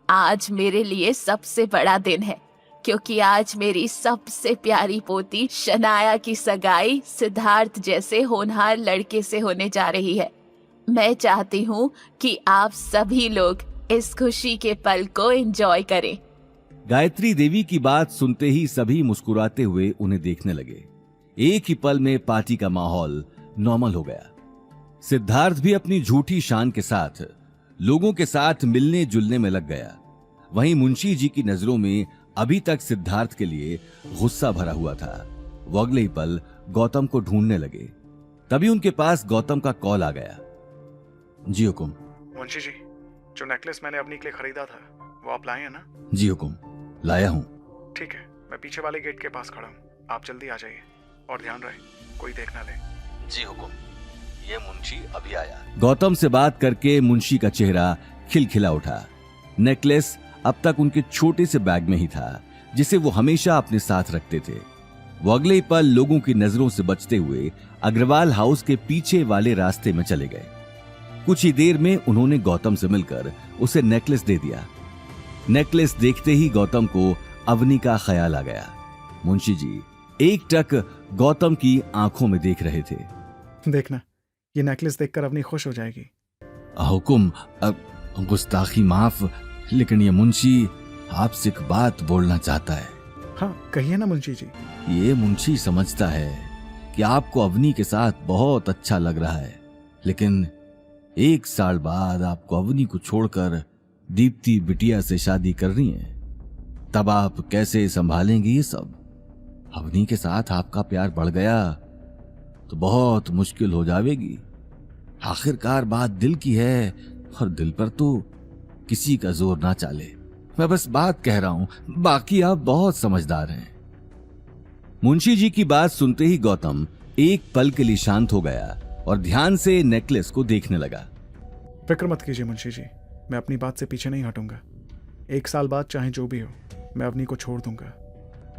आज मेरे लिए सबसे बड़ा दिन है, क्योंकि आज मेरी सबसे प्यारी पोती शनाया की सगाई सिद्धार्थ जैसे होनहार लड़के से होने जा रही है। मैं चाहती हूँ कि आप सभी लोग इस खुशी के पल को एंजॉय करें। गायत्री देवी की बात सुनते ही सभी मुस्कुराते हुए उन्हें देखने लगे। एक ही पल में पार्टी का माहौल नॉर्मल हो गया। सिद्धार्थ भी अपनी झूठी शान के साथ लोगों के साथ मिलने जुलने में लग गया। वहीं मुंशी जी की नजरों में अभी तक सिद्धार्थ के लिए गुस्सा भरा हुआ था। वो अगले ही पल गौतम को ढूंढने लगे। तभी उनके पास गौतम का कॉल आ गया। जी हुकुम। मुंशी जी, जो नेकलेस मैंने अपनी के लिए खरीदा था वो आप लाए हैं ना? जी हुकुम, लाया हूँ। ठीक है, मैं पीछे वाले गेट के पास खड़ा हूँ, आप जल्दी आ जाइए और ध्यान रहे कोई देख ना ले। जी हुकुम। ये मुंशी अभी आया। गौतम से बात करके मुंशी का चेहरा खिलखिला उठा। नेकलेस अब तक उनके छोटे से बैग में ही था, जिसे वो हमेशा अपने साथ रखते थे। वो अगले ही पल लोगों की नजरों से बचते हुए अग्रवाल हाउस के पीछे वाले रास्ते में चले गए। कुछ ही देर में उन्होंने गौतम से मिलकर उसे नेकलेस दे दिया। नेकलेस देखते ही गौतम को अवनी का ख्याल आ गया। मुंशी जी एक टक गौतम की आंखों में देख रहे थे। देखना, ये नेकलेस देखकर अवनी खुश हो जाएगी। हुकुम, गुस्ताखी माफ, लेकिन ये मुंशी आपसे एक बात बोलना चाहता है। हाँ कहिए ना मुंशी जी। ये मुंशी समझता है कि आपको अवनी के साथ बहुत अच्छा लग रहा है, लेकिन 1 साल बाद आपको अवनी को छोड़कर दीप्ति बिटिया से शादी करनी है। तब आप कैसे संभालेंगे ये सब? अवनी के साथ आपका प्यार बढ़ गया तो बहुत मुश्किल हो जाएगी। आखिरकार बात दिल की है और दिल पर तो किसी का जोर ना चाले। मैं बस बात कह रहा हूं, बाकी आप बहुत समझदार हैं। मुंशी जी की बात सुनते ही गौतम एक पल के लिए शांत हो गया और ध्यान से नेकलेस को देखने लगा। फिक्र मत कीजिए मुंशी जी, मैं अपनी बात से पीछे नहीं हटूंगा। 1 साल बाद चाहे जो भी हो, मैं अवनी को छोड़ दूंगा।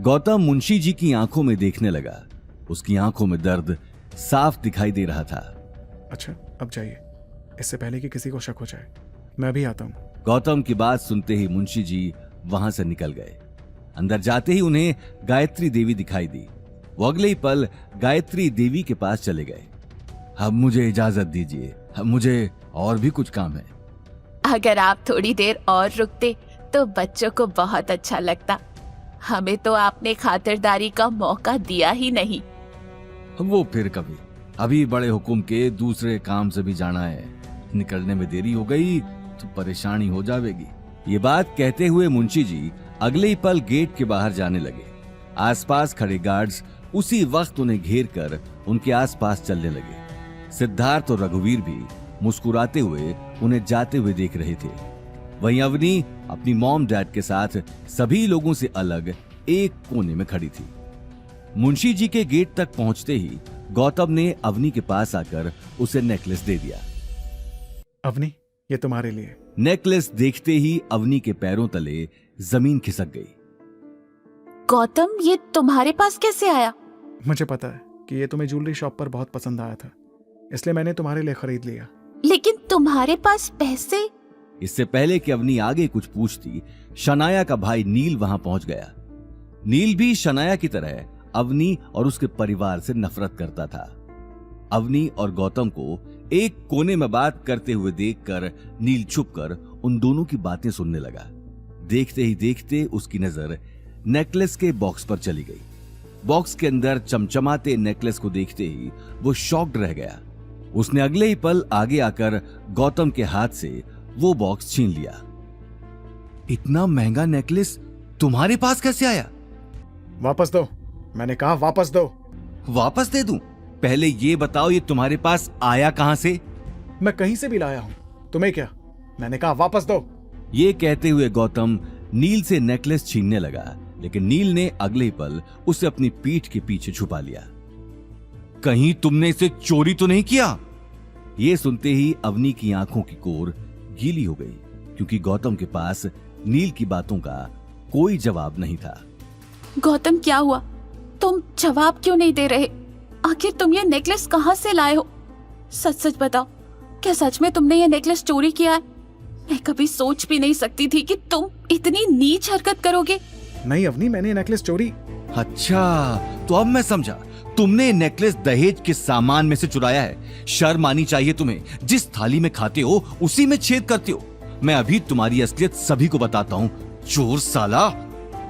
गौतम मुंशी जी की आंखों में देखने लगा। उसकी आंखों में दर्द साफ दिखाई दे रहा था। अच्छा अब जाइए, इससे पहले कि किसी को शक हो जाए। मैं भी आता हूँ। गौतम की बात सुनते ही मुंशी जी वहां से निकल गए। अंदर जाते ही उन्हें गायत्री देवी दिखाई दी। वो अगले ही पल गायत्री देवी के पास चले गए। अब मुझे इजाजत दीजिए, अब मुझे और भी कुछ काम है। अगर आप थोड़ी देर और रुकते तो बच्चों को बहुत अच्छा लगता। हमें तो आपने खातिरदारी का मौका दिया ही नहीं। वो फिर कभी, अभी बड़े हुकुम के दूसरे काम से भी जाना है। निकलने में देरी हो गई तो परेशानी हो जाएगी। ये बात कहते हुए मुंशी जी अगले ही पल गेट के बाहर जाने लगे। आसपास खड़े गार्ड्स उसी वक्त उन्हें घेर कर उनके आसपास चलने लगे। सिद्धार्थ और रघुवीर भी मुस्कुराते हुए उन्हें जाते हुए देख रहे थे। वहीं अवनी अपनी मॉम डैड के साथ सभी लोगों से अलग एक कोने में खड़ी थी। मुंशी जी के गेट तक पहुंचते ही गौतम ने अवनी के पास आकर उसे नेकलेस दे दिया। अवनी, ये तुम्हारे लिए। नेकलेस देखते ही अवनी के पैरों तले जमीन खिसक गई। गौतम, ये तुम्हारे पास कैसे आया? मुझे पता है कि ये तुम्हें ज्वेलरी शॉप पर बहुत पसंद आया था, इसलिए मैंने तुम्हारे लिए खरीद लिया। लेकिन तुम्हारे पास पैसे? इससे पहले कि अवनी आगे कुछ पूछती, शनाया का भाई नील वहां पहुंच गया। नील भी शनाया की तरह अवनी और उसके परिवार से नफरत करता था। अवनी और गौतम को एक कोने में बात करते हुए देखकर नील छुपकर उन दोनों की बातें सुनने लगा। देखते ही देखते उसकी नजर नेकलेस के बॉक्स पर चली गई। बॉक्स के अंदर चमचमाते नेकलेस को देखते ही वो शॉक्ड रह गया। उसने अगले ही पल आगे आकर गौतम के हाथ से वो बॉक्स छीन लिया। इतना महंगा नेकलेस तुम्हारे पास कैसे आया? वापस दो, मैंने कहा वापस दो। वापस दे दूं? पहले ये बताओ ये तुम्हारे पास आया कहां से? मैं कहीं से भी लाया हूं, तुम्हें क्या? मैंने कहा वापस दो। ये कहते हुए गौतम नील से नेकलेस छीनने लगा, लेकिन नील ने अगले ही पल उसे अपनी पीठ के पीछे छुपा लिया। कहीं तुमने इसे चोरी तो नहीं किया? ये सुनते ही अवनी की आंखों की कोर गीली हो गई, क्योंकि गौतम के पास नील की बातों का कोई जवाब नहीं था। गौतम, क्या हुआ? तुम जवाब क्यों नहीं दे रहे? आखिर तुम ये नेकलेस कहां से लाए हो? सच सच बताओ, क्या सच में तुमने ये नेकलेस चोरी किया है? मैं कभी सोच भी नहीं सकती थी कि तुम इतनी नीच हरकत करोगे। नहीं अवनी, मैंने नेकलेस चोरी। अच्छा, तो अब मैं समझा, तुमने नेकलेस दहेज के सामान में से चुराया है। शर्म आनी चाहिए तुम्हें। जिस थाली में खाते हो उसी में छेद करते हो। मैं अभी तुम्हारी असलियत सभी को बताता हूँ, चोर साला।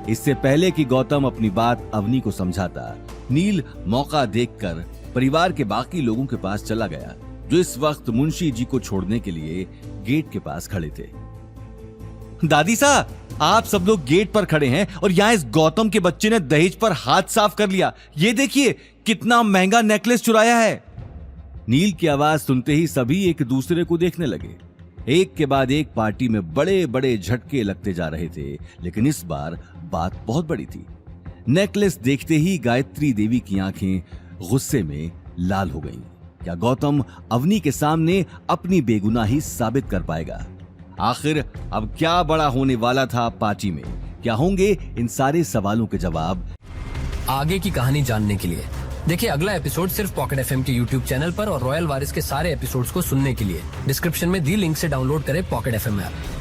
इससे पहले कि गौतम अपनी बात अवनी को समझाता, नील मौका देखकर परिवार के बाकी लोगों के पास चला गया, जो इस वक्त मुंशी जी को छोड़ने के लिए गेट के पास खड़े थे। दादी साहब, आप सब लोग गेट पर खड़े हैं और यहाँ इस गौतम के बच्चे ने दहेज पर हाथ साफ कर लिया। ये देखिए कितना महंगा नेकलेस चुराया है। नील की आवाज सुनते ही सभी एक दूसरे को देखने लगे। एक के बाद एक पार्टी में बड़े बड़े झटके लगते जा रहे थे, लेकिन इस बार बात बहुत बड़ी थी। नेकलेस देखते ही गायत्री देवी की आंखें गुस्से में लाल हो गईं। क्या गौतम अवनी के सामने अपनी बेगुनाही साबित कर पाएगा? आखिर अब क्या बड़ा होने वाला था पार्टी में? क्या होंगे इन सारे सवालों के जवाब? आगे की कहानी जानने के लिए देखिए अगला एपिसोड सिर्फ पॉकेट एफएम के यूट्यूब चैनल पर, और रॉयल वारिस के सारे एपिसोड्स को सुनने के लिए डिस्क्रिप्शन में दी लिंक से डाउनलोड करें पॉकेट एफएम ऐप।